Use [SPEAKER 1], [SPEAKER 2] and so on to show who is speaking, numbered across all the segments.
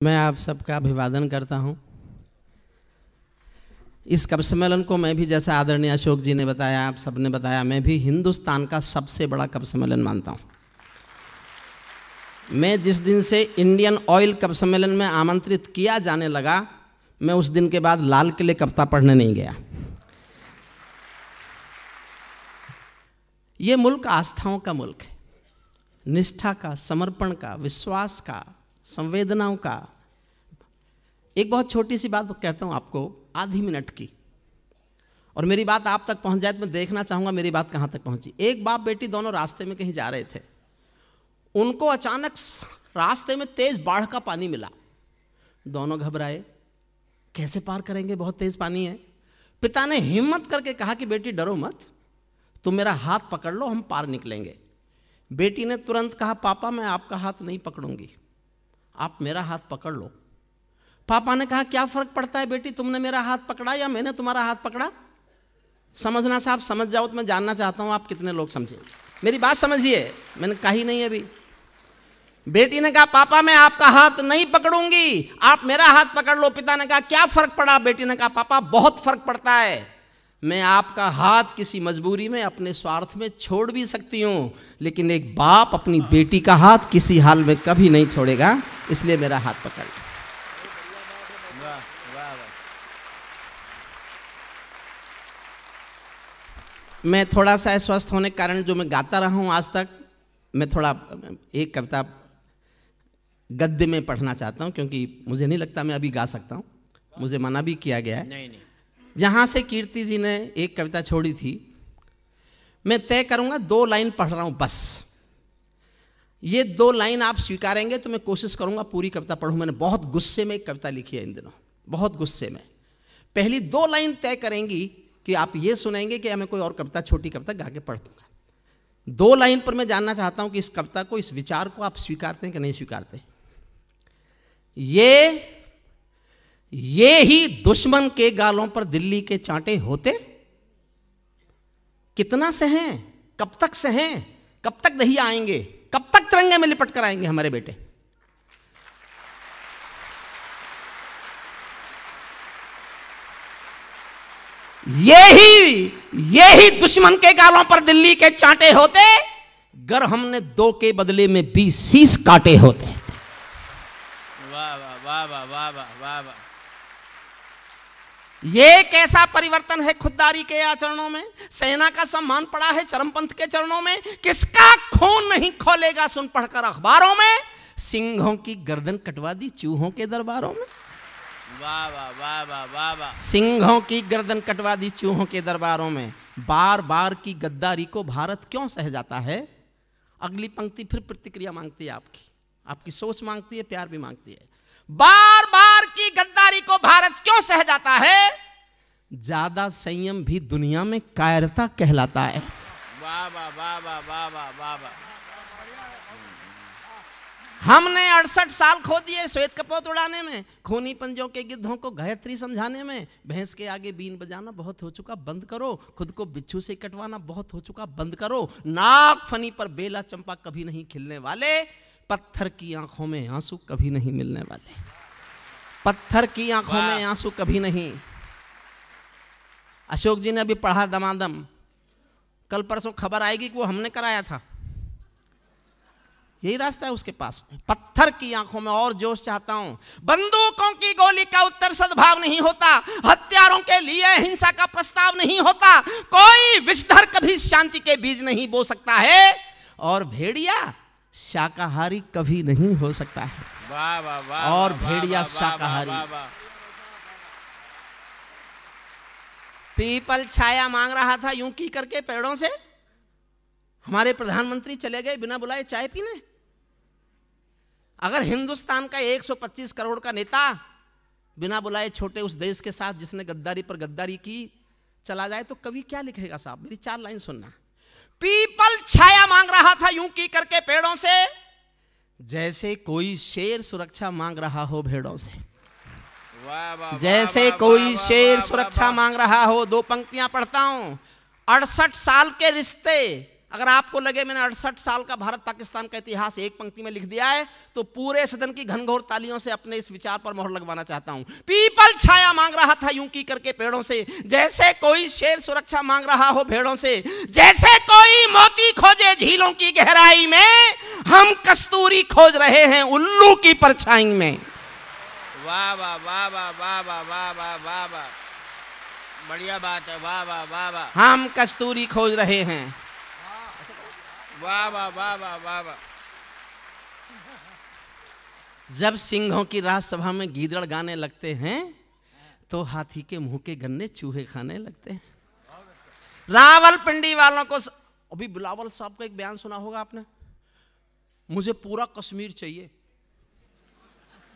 [SPEAKER 1] मैं आप सबका अभिवादन करता हूं। इस कवि सम्मेलन को मैं भी, जैसा आदरणीय अशोक जी ने बताया, आप सबने बताया, मैं भी हिंदुस्तान का सबसे बड़ा कवि सम्मेलन मानता हूं। मैं जिस दिन से इंडियन ऑयल कवि सम्मेलन में आमंत्रित किया जाने लगा, मैं उस दिन के बाद लाल किले कविता पढ़ने नहीं गया। ये मुल्क आस्थाओं का मुल्क है, निष्ठा का, समर्पण का, विश्वास का, संवेदनाओं का। एक बहुत छोटी सी बात कहता हूं आपको, आधी मिनट की, और मेरी बात आप तक पहुंच जाए तो मैं देखना चाहूंगा मेरी बात कहां तक पहुंची। एक बाप बेटी दोनों रास्ते में कहीं जा रहे थे, उनको अचानक रास्ते में तेज बाढ़ का पानी मिला। दोनों घबराए, कैसे पार करेंगे, बहुत तेज पानी है। पिता ने हिम्मत करके कहा कि बेटी डरो मत, तुम मेरा हाथ पकड़ लो, हम पार निकलेंगे। बेटी ने तुरंत कहा, पापा मैं आपका हाथ नहीं पकड़ूंगी, आप मेरा हाथ पकड़ लो। पापा ने कहा, क्या फर्क पड़ता है बेटी, तुमने मेरा हाथ पकड़ा या मैंने तुम्हारा हाथ पकड़ा? समझना साहब, समझ जाओ तो मैं जानना चाहता हूं आप कितने लोग समझे। मेरी बात समझिए, मैंने कही नहीं अभी। बेटी ने कहा, पापा मैं आपका हाथ नहीं पकड़ूंगी, आप मेरा हाथ पकड़ लो। पिता ने कहा, क्या फर्क पड़ा? बेटी ने कहा, पापा बहुत फर्क पड़ता है, मैं आपका हाथ किसी मजबूरी में, अपने स्वार्थ में छोड़ भी सकती हूं, लेकिन एक बाप अपनी बेटी का हाथ किसी हाल में कभी नहीं छोड़ेगा, इसलिए मेरा हाथ पकड़ लो। मैं थोड़ा सा अस्वस्थ होने के कारण जो मैं गाता रहा हूं आज तक, मैं थोड़ा एक कविता गद्य में पढ़ना चाहता हूं, क्योंकि मुझे नहीं लगता मैं अभी गा सकता हूं, मुझे मना भी किया गया है। नहीं। जहां से कीर्ति जी ने एक कविता छोड़ी थी, मैं तय करूंगा 2 लाइन पढ़ रहा हूं बस। ये 2 लाइन आप स्वीकारेंगे तो मैं कोशिश करूंगा पूरी कविता पढ़ूं। मैंने बहुत गुस्से में एक कविता लिखी है इन दिनों, बहुत गुस्से में। पहली 2 लाइन तय करेंगी कि आप ये सुनेंगे कि मैं कोई और कविता, छोटी कविता गा के पढ़ दूंगा। 2 लाइन पर मैं जानना चाहता हूं कि इस कविता को, इस विचार को आप स्वीकारते हैं कि नहीं स्वीकारते। ये ही दुश्मन के गालों पर दिल्ली के चांटे होते, कितना सहें, कब तक सहें, कब तक दहिया आएंगे, कब तक तिरंगे में लिपट कर आएंगे हमारे बेटे। ये ही दुश्मन के गालों पर दिल्ली के चांटे होते, गर हमने 2 के बदले में 20 शीश काटे होते। वाह वाह वाह वाह वाह वाह। ये कैसा परिवर्तन है खुददारी के आचरणों में। सेना का सम्मान पड़ा है चरमपंथ के चरणों में, किसका खून नहीं खोलेगा सुन पढ़कर अखबारों में। सिंहों की गर्दन कटवा दी चूहों के दरबारों में। वाह वाह वाह वाह वाह वाह। सिंहों की गर्दन कटवा दी चूहों के दरबारों में। बार बार की गद्दारी को भारत क्यों सह जाता है। अगली पंक्ति फिर प्रतिक्रिया मांगती है, आपकी सोच मांगती है, प्यार भी मांगती है। बार बार की गद्दारी को भारत क्यों सह जाता है, ज्यादा संयम भी दुनिया में कायरता कहलाता है। वाह वाह वाह वाह वाह वाह वाह वाह। हमने 68 साल खो दिए श्वेत कपोत उड़ाने में, खूनी पंजों के गिद्धों को गायत्री समझाने में। भैंस के आगे बीन बजाना बहुत हो चुका, बंद करो। खुद को बिच्छू से कटवाना बहुत हो चुका, बंद करो। नाक फनी पर बेला चंपा कभी नहीं खिलने वाले, पत्थर की आंखों में आंसू कभी नहीं मिलने वाले। पत्थर की आंखों में आंसू कभी नहीं। अशोक जी ने अभी पढ़ा दमादम, कल परसों खबर आएगी कि वो हमने कराया था। यही रास्ता है उसके पास में। पत्थर की आंखों में और जोश चाहता हूं। बंदूकों की गोली का उत्तर सद्भाव नहीं होता, हत्यारों के लिए हिंसा का प्रस्ताव नहीं होता। कोई विषधर कभी शांति के बीज नहीं बो सकता है, और भेड़िया शाकाहारी कभी नहीं हो सकता है। वाह वाह वाह। और भेड़िया शाकाहारी। पीपल छाया मांग रहा था यूं की करके पेड़ों से, हमारे प्रधानमंत्री चले गए बिना बुलाए चाय पीने। अगर हिंदुस्तान का 125 करोड़ का नेता बिना बुलाए छोटे उस देश के साथ जिसने गद्दारी पर गद्दारी की चला जाए, तो कवि क्या लिखेगा साहब। मेरी 4 लाइन सुनना। पीपल छाया मांग रहा था यूं की करके पेड़ों से, जैसे कोई शेर सुरक्षा मांग रहा हो भेड़ों से। जैसे कोई शेर सुरक्षा मांग रहा हो। 2 पंक्तियां पढ़ता हूं। 68 साल के रिश्ते अगर आपको लगे मैंने 68 साल का भारत पाकिस्तान का इतिहास एक पंक्ति में लिख दिया है, तो पूरे सदन की घनघोर तालियों से अपने इस विचार पर मोहर लगवाना चाहता हूं। पीपल छाया मांग रहा था यूं की करके पेड़ों से, जैसे कोई शेर सुरक्षा मांग रहा हो भेड़ों से, जैसे कोई मोती खोजे झीलों की गहराई में, हम कस्तूरी खोज रहे हैं उल्लू की परछाई में।
[SPEAKER 2] वाह वाह वाह वाह वाह वाह वाह वाह वाह वाह, बढ़िया बात है। वाह वाह वाह वाह,
[SPEAKER 1] हम कस्तूरी खोज रहे हैं।
[SPEAKER 2] वाह वाह वाह वाह वाह वाह।
[SPEAKER 1] जब सिंहों की राजसभा में गीदड़ गाने लगते हैं, तो हाथी के मुंह के गन्ने चूहे खाने लगते हैं। रावलपिंडी वालों को अभी बिलावल साहब का एक बयान सुना होगा आपने, मुझे पूरा कश्मीर चाहिए।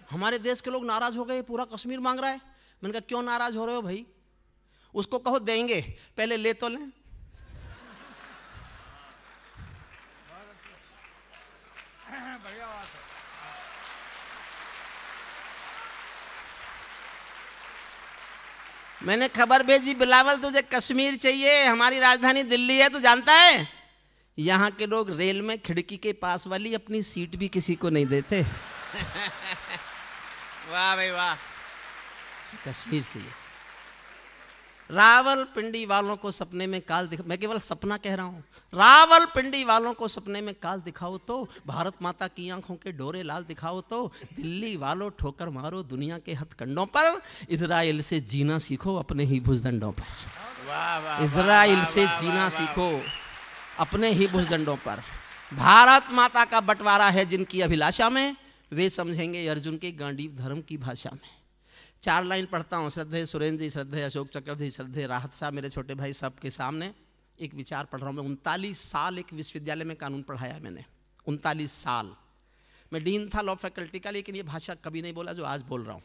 [SPEAKER 1] हमारे देश के लोग नाराज हो गए, पूरा कश्मीर मांग रहा है। मैंने कहा क्यों नाराज हो रहे हो भाई, उसको कहो देंगे, पहले ले तो लें। मैंने खबर भेजी, बिलावल तुझे कश्मीर चाहिए, हमारी राजधानी दिल्ली है, तू जानता है यहाँ के लोग रेल में खिड़की के पास वाली अपनी सीट भी किसी को नहीं देते।
[SPEAKER 2] वाह भाई वाह,
[SPEAKER 1] कश्मीर चाहिए। रावलपिंडी वालों को सपने में काल दिखा, मैं केवल सपना कह रहा हूं, रावलपिंडी वालों को सपने में काल दिखाओ तो, भारत माता की आंखों के डोरे लाल दिखाओ तो, दिल्ली वालों ठोकर मारो दुनिया के हथकंडों पर, इजराइल से जीना सीखो अपने ही भुजदंडों पर।
[SPEAKER 2] वाह वाह,
[SPEAKER 1] इजराइल से जीना सीखो अपने ही भुजदंडों पर। भारत माता का बंटवारा है जिनकी अभिलाषा में, वे समझेंगे अर्जुन के गांडीव धर्म की भाषा में। 4 लाइन पढ़ता हूँ। श्रद्धेय सुरेंद्र जी, श्रद्धेय अशोक चक्रवर्ती, श्रद्धेय राहत साहब, मेरे छोटे भाई साहब के सामने एक विचार पढ़ रहा हूँ। मैं 39 साल एक विश्वविद्यालय में कानून पढ़ाया मैंने, 39 साल। मैं डीन था लॉ फैकल्टी का, लेकिन ये भाषा कभी नहीं बोला जो आज बोल रहा हूँ।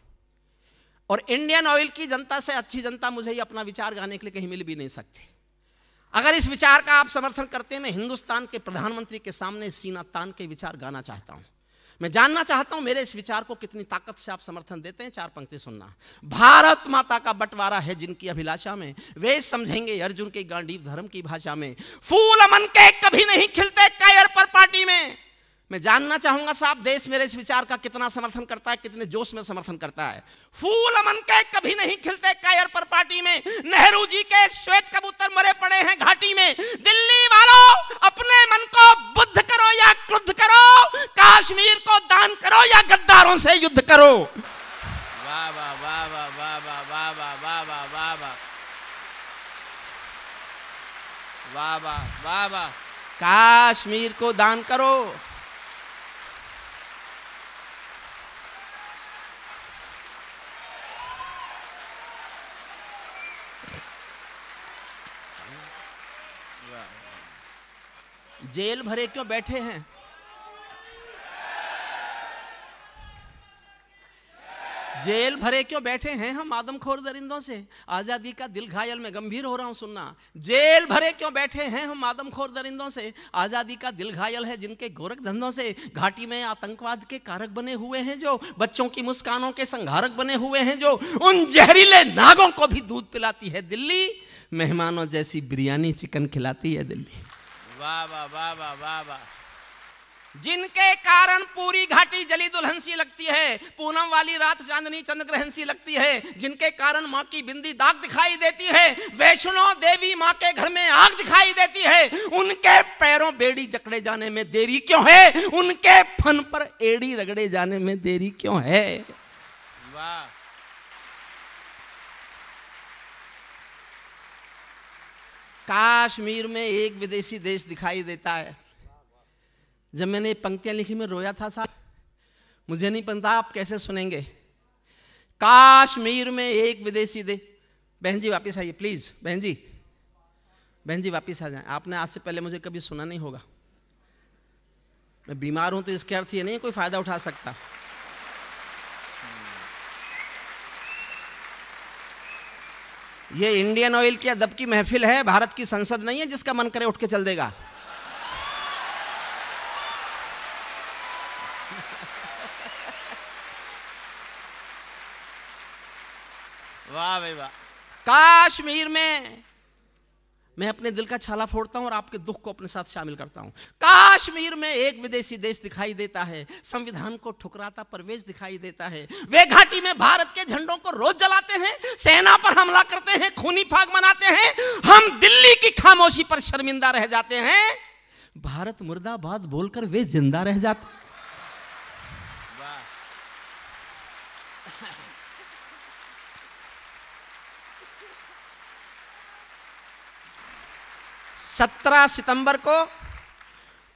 [SPEAKER 1] और इंडियन ऑयल की जनता से अच्छी जनता मुझे ये अपना विचार गाने के लिए कहीं मिल भी नहीं सकती। अगर इस विचार का आप समर्थन करते हैं, मैं हिंदुस्तान के प्रधानमंत्री के सामने सीना तान के विचार गाना चाहता हूँ। मैं जानना चाहता हूं मेरे इस विचार को कितनी ताकत से आप समर्थन देते हैं। 4 पंक्ति सुनना। भारत माता का बंटवारा है जिनकी अभिलाषा में, वे समझेंगे अर्जुन के गांडीव धर्म की भाषा में। फूल अमन के कभी नहीं खिलते कायर पर पार्टी में। मैं जानना चाहूंगा साहब देश मेरे इस विचार का कितना समर्थन करता है, कितने जोश में समर्थन करता है। फूल अमन के कभी नहीं खिलते कायर पर पार्टी में, नेहरू जी के श्वेत कबूतर मरे पड़े हैं घाटी में। दिल्ली वालों अपने मन को बुद्ध करो या क्रुद्ध करो, कश्मीर को दान करो या गद्दारों से युद्ध करो।
[SPEAKER 2] वाह वाह वाह वाह वाह वाह वाह वाह वाह वाह वाह वाह वाह वाह वाह वाह,
[SPEAKER 1] कश्मीर को दान करो। जेल भरे क्यों बैठे हैं, जेल भरे क्यों बैठे हैं हम आदमखोर दरिंदों से। आजादी का दिल घायल, में गंभीर हो रहा हूं सुनना। जेल भरे क्यों बैठे हैं हम आदमखोर दरिंदों से, आजादी का दिल घायल है जिनके गोरख धंधों से। घाटी में आतंकवाद के कारक बने हुए हैं जो, बच्चों की मुस्कानों के संहारक बने हुए हैं जो, उन जहरीले नागों को भी दूध पिलाती है दिल्ली, मेहमानों जैसी बिरयानी चिकन खिलाती है दिल्ली।
[SPEAKER 2] वाह वाह वाह वाह वाह वाह,
[SPEAKER 1] जिनके कारण पूरी घाटी जली दुल्हन सी लगती है, पूनम वाली रात चांदनी चंद्र ग्रहण सी लगती है। जिनके कारण माँ की बिंदी दाग दिखाई देती है, वैष्णो देवी माँ के घर में आग दिखाई देती है। उनके पैरों बेड़ी जकड़े जाने में देरी क्यों है, उनके फन पर एड़ी रगड़े जाने में देरी क्यों है।
[SPEAKER 2] वाह,
[SPEAKER 1] कश्मीर में एक विदेशी देश दिखाई देता है। जब मैंने ये पंक्तियां लिखी मैं रोया था साहब, मुझे नहीं पता आप कैसे सुनेंगे। कश्मीर में एक विदेशी देश। बहन जी वापिस आइए प्लीज, बहन जी वापिस आ जाएं। आपने आज से पहले मुझे कभी सुना नहीं होगा। मैं बीमार हूं तो इसके अर्थ ये नहीं कोई फायदा उठा सकता। ये इंडियन ऑयल की अदब की महफिल है, भारत की संसद नहीं है जिसका मन करे उठ के चल देगा।
[SPEAKER 2] वाह भाई वाह,
[SPEAKER 1] कश्मीर में मैं अपने दिल का छाला फोड़ता हूं और आपके दुख को अपने साथ शामिल करता हूं। काश्मीर में एक विदेशी देश दिखाई देता है, संविधान को ठुकराता परवेश दिखाई देता है। वे घाटी में भारत के झंडों को रोज जलाते हैं, सेना पर हमला करते हैं, खूनी फाग मनाते हैं। हम दिल्ली की खामोशी पर शर्मिंदा रह जाते हैं, भारत मुर्दाबाद बोलकर वे जिंदा रह जाते हैं। 17 सितंबर को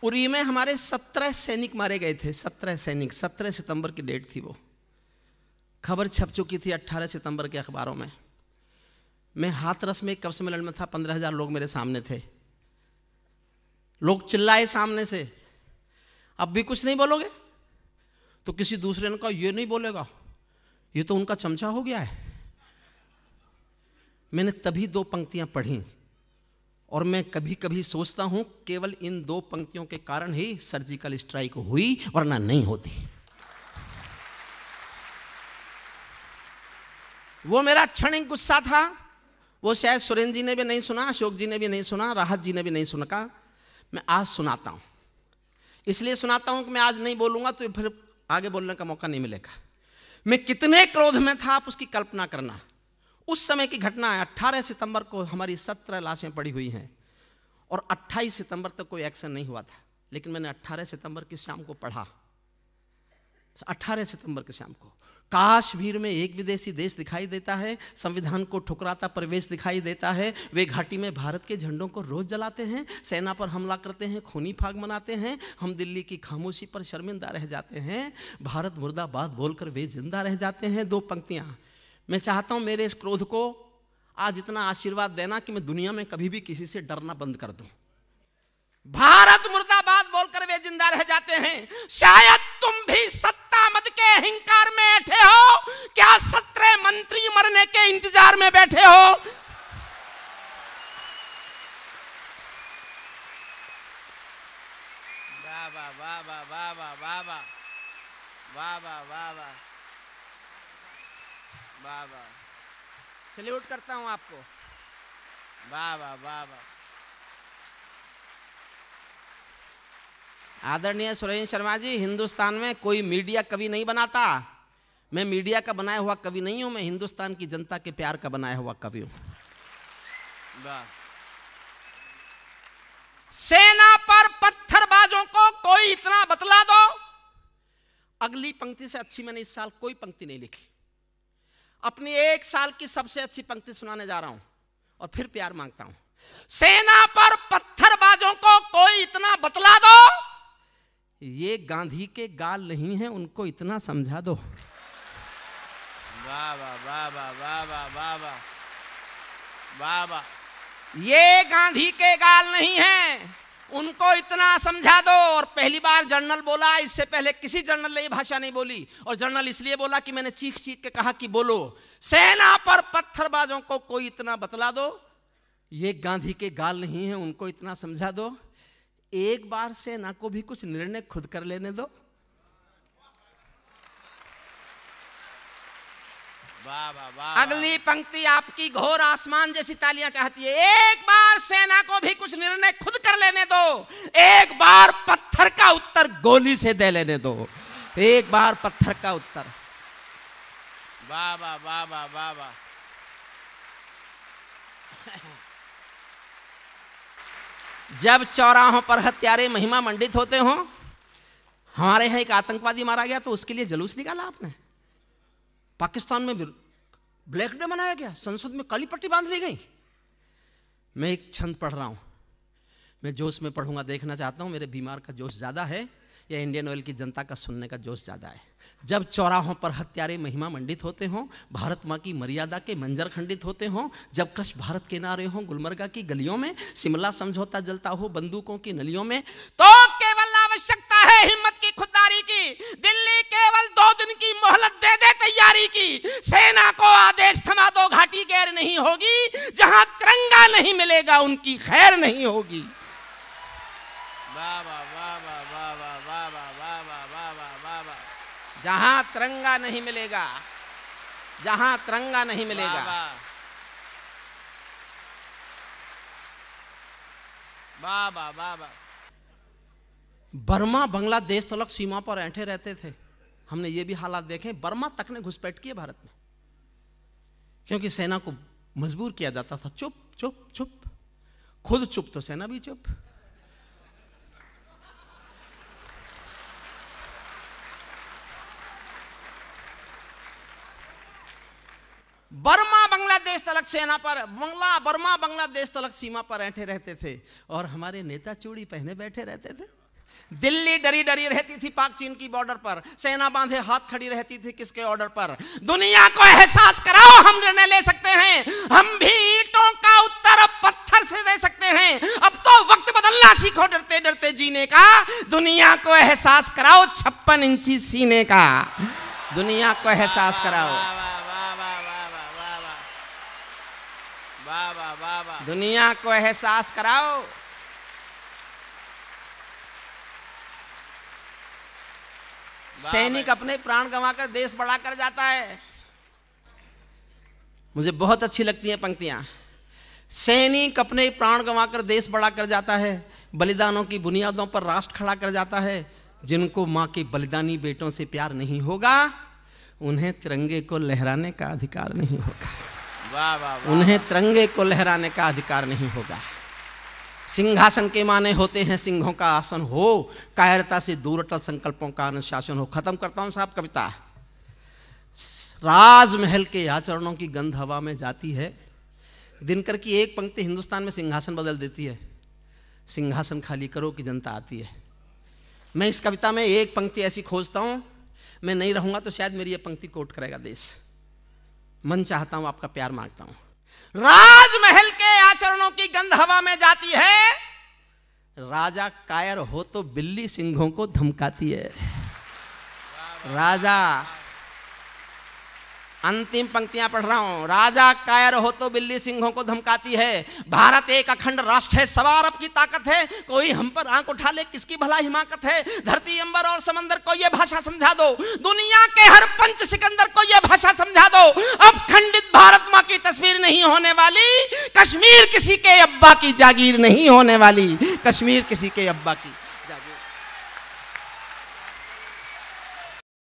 [SPEAKER 1] उरी में हमारे 17 सैनिक मारे गए थे। 17 सैनिक, 17 सितंबर की डेट थी वो। खबर छप चुकी थी 18 सितंबर के अखबारों में। मैं हाथरस में एक कवि सम्मेलन में था, 15,000 लोग मेरे सामने थे। लोग चिल्लाए सामने से, अब भी कुछ नहीं बोलोगे? तो किसी दूसरे ने कहा ये नहीं बोलेगा, ये तो उनका चमचा हो गया है। मैंने तभी 2 पंक्तियां पढ़ी और मैं कभी कभी सोचता हूं केवल इन 2 पंक्तियों के कारण ही सर्जिकल स्ट्राइक हुई, वरना नहीं होती। वो मेरा क्षणिक गुस्सा था, वो शायद सुरेंद्र जी ने भी नहीं सुना, अशोक जी ने भी नहीं सुना, राहत जी ने भी नहीं सुना। मैं आज सुनाता हूं, इसलिए सुनाता हूं कि मैं आज नहीं बोलूंगा तो फिर आगे बोलने का मौका नहीं मिलेगा। मैं कितने क्रोध में था आप उसकी कल्पना करना। उस समय की घटना है, 18 सितंबर को हमारी 17 लाशें पड़ी हुई हैं और 28 सितंबर तक कोई एक्शन नहीं हुआ था। लेकिन मैंने 18 सितंबर की शाम को पढ़ा, 18 सितंबर की शाम को, काश्मीर में एक विदेशी देश दिखाई देता है, संविधान को ठुकराता प्रवेश दिखाई देता है। वे घाटी में भारत के झंडों को रोज जलाते हैं, सेना पर हमला करते हैं, खूनी फाग मनाते हैं। हम दिल्ली की खामोशी पर शर्मिंदा रह जाते हैं, भारत मुर्दाबाद बोलकर वे जिंदा रह जाते हैं। 2 पंक्तियां। मैं चाहता हूं मेरे इस क्रोध को आज इतना आशीर्वाद देना कि मैं दुनिया में कभी भी किसी से डरना बंद कर दूं। भारत मुर्दाबाद बोलकर वे जिंदा रह जाते हैं। शायद तुम भी सत्ता मद के अहंकार में बैठे हो, क्या 17 मंत्री मरने के इंतजार में बैठे हो?
[SPEAKER 2] वाह वाह वाह वाह वाह वाह वाह वाह वाह वाह वाह वाह वाह वाह,
[SPEAKER 1] सैल्यूट करता हूं आपको।
[SPEAKER 2] वाह वाह वाह वाह।
[SPEAKER 1] आदरणीय सुरेंद्र शर्मा जी, हिंदुस्तान में कोई मीडिया कवि नहीं बनाता। मैं मीडिया का बनाया हुआ कवि नहीं हूं, मैं हिंदुस्तान की जनता के प्यार का बनाया हुआ कवि हूं।
[SPEAKER 2] वाह।
[SPEAKER 1] सेना पर पत्थरबाजों को कोई इतना बतला दो। अगली पंक्ति से अच्छी मैंने इस साल कोई पंक्ति नहीं लिखी। अपनी 1 साल की सबसे अच्छी पंक्ति सुनाने जा रहा हूं और फिर प्यार मांगता हूं। सेना पर पत्थरबाजों को कोई इतना बतला दो, ये गांधी के गाल नहीं है, उनको इतना समझा दो।
[SPEAKER 2] वाह वाह वाह वाह वाह वाह वाह वाह वाह वाह।
[SPEAKER 1] ये गांधी के गाल नहीं है, उनको इतना समझा दो। और पहली बार जर्नल बोला, इससे पहले किसी जर्नल ने ये भाषा नहीं बोली। और जर्नल इसलिए बोला कि मैंने चीख चीख के कहा कि बोलो, सेना पर पत्थरबाजों को कोई इतना बतला दो, ये गांधी के गाल नहीं है, उनको इतना समझा दो। एक बार सेना को भी कुछ निर्णय खुद कर लेने दो।
[SPEAKER 2] वाह वाह वाह।
[SPEAKER 1] अगली पंक्ति आपकी घोर आसमान जैसी तालियां चाहती है। एक बार सेना को भी कुछ निर्णय खुद कर लेने दो। एक बार पत्थर का उत्तर गोली से दे लेने दो। एक बार पत्थर का उत्तर।
[SPEAKER 2] वाह वाह वाह वाह वाह वाह।
[SPEAKER 1] जब चौराहों पर हत्यारे महिमा मंडित होते हो, हमारे यहां एक आतंकवादी मारा गया तो उसके लिए जुलूस निकाला आपने। पाकिस्तान में ब्लैक डे मनाया गया, संसद में काली पट्टी बांध ली गई। मैं एक छंद पढ़ रहा हूं, मैं जोश में पढ़ूंगा, देखना चाहता हूं मेरे बीमार का जोश ज्यादा है या इंडियन ऑयल की जनता का सुनने का जोश ज्यादा है। जब चौराहों पर हत्यारे महिमा मंडित होते हों, भारत माँ की मर्यादा के मंजर खंडित होते हों, जब कृष्ण भारत के नारे हों गुलमर्गा की गलियों में, शिमला समझौता जलता हो बंदूकों की नलियों में, तो केवल आवश्यकता है हिम्मत की, खुददारी की। दिल्ली केवल 2 दिन की मोहलत दे दे तैयारी की। सेना को आदेश थमा दो, घाटी गैर नहीं होगी। जहां तिरंगा नहीं मिलेगा उनकी खैर नहीं होगी।
[SPEAKER 2] वाह वाह वाह वाह वाह वाह वाह वाह वाह वाह वाह वाह वाह वाह।
[SPEAKER 1] जहां तिरंगा नहीं मिलेगा, जहां तिरंगा नहीं मिलेगा।
[SPEAKER 2] वाह वाह वाह वाह।
[SPEAKER 1] बर्मा बांग्लादेश तलक सीमा पर ऐंठे रहते थे। हमने ये भी हालात देखे, बर्मा तक ने घुसपैठ की है भारत में, क्योंकि सेना को मजबूर किया जाता था, चुप चुप चुप, खुद चुप तो सेना भी चुप। बर्मा बांग्लादेश तलक सेना पर बर्मा बांग्लादेश तलक सीमा पर ऐंठे रहते थे, और हमारे नेता चूड़ी पहने बैठे रहते थे। दिल्ली डरी डरी रहती थी पाक चीन की बॉर्डर पर, सेना बांधे हाथ खड़ी रहती थी किसके ऑर्डर पर? दुनिया को एहसास कराओ हम निर्णय ले सकते हैं, हम भी ईंटों का उत्तर अब पत्थर से दे सकते हैं। अब तो वक्त बदलना सीखो डरते डरते जीने का, दुनिया को एहसास कराओ 56 इंची सीने का, दुनिया को एहसास कराओ, दुनिया को एहसास कराओ। सैनिक अपने प्राण गंवाकर देश बड़ा कर जाता है। मुझे बहुत अच्छी लगती हैं पंक्तियां। सैनिक अपने प्राण गंवाकर देश बड़ा कर जाता है, बलिदानों की बुनियादों पर राष्ट्र खड़ा कर जाता है। जिनको मां के बलिदानी बेटों से प्यार नहीं होगा, उन्हें तिरंगे को लहराने का अधिकार नहीं होगा।
[SPEAKER 2] वाह वाह वाह।
[SPEAKER 1] उन्हें तिरंगे को लहराने का अधिकार नहीं होगा। सिंहासन के माने होते हैं सिंहों का आसन हो, कायरता से दूर अटल संकल्पों का अनुशासन हो। खत्म करता हूं साहब कविता। राजमहल के आचरणों की गंध हवा में जाती है। दिनकर की एक पंक्ति हिंदुस्तान में सिंहासन बदल देती है। सिंहासन खाली करो कि जनता आती है। मैं इस कविता में एक पंक्ति ऐसी खोजता हूं, मैं नहीं रहूंगा तो शायद मेरी ये पंक्ति कोट करेगा देश। मन चाहता हूं, आपका प्यार मांगता हूं। राजमहल के आचरणों की गंध हवा में जाती है, राजा कायर हो तो बिल्ली सिंहों को धमकाती है। राजा, अंतिम पंक्तियां पढ़ रहा हूं। राजा कायर हो तो बिल्ली सिंहों को धमकाती है। भारत एक अखंड राष्ट्र है, सवा अरब की ताकत है, कोई हम पर आंख उठा ले किसकी भला हिमाकत है। धरती अंबर और समंदर को यह भाषा समझा दो, दुनिया के हर पंच सिकंदर को यह भाषा समझा दो। अब खंडित भारत मां की तस्वीर नहीं होने वाली, कश्मीर किसी के अब्बा की जागीर नहीं होने वाली, कश्मीर किसी के अब्बा की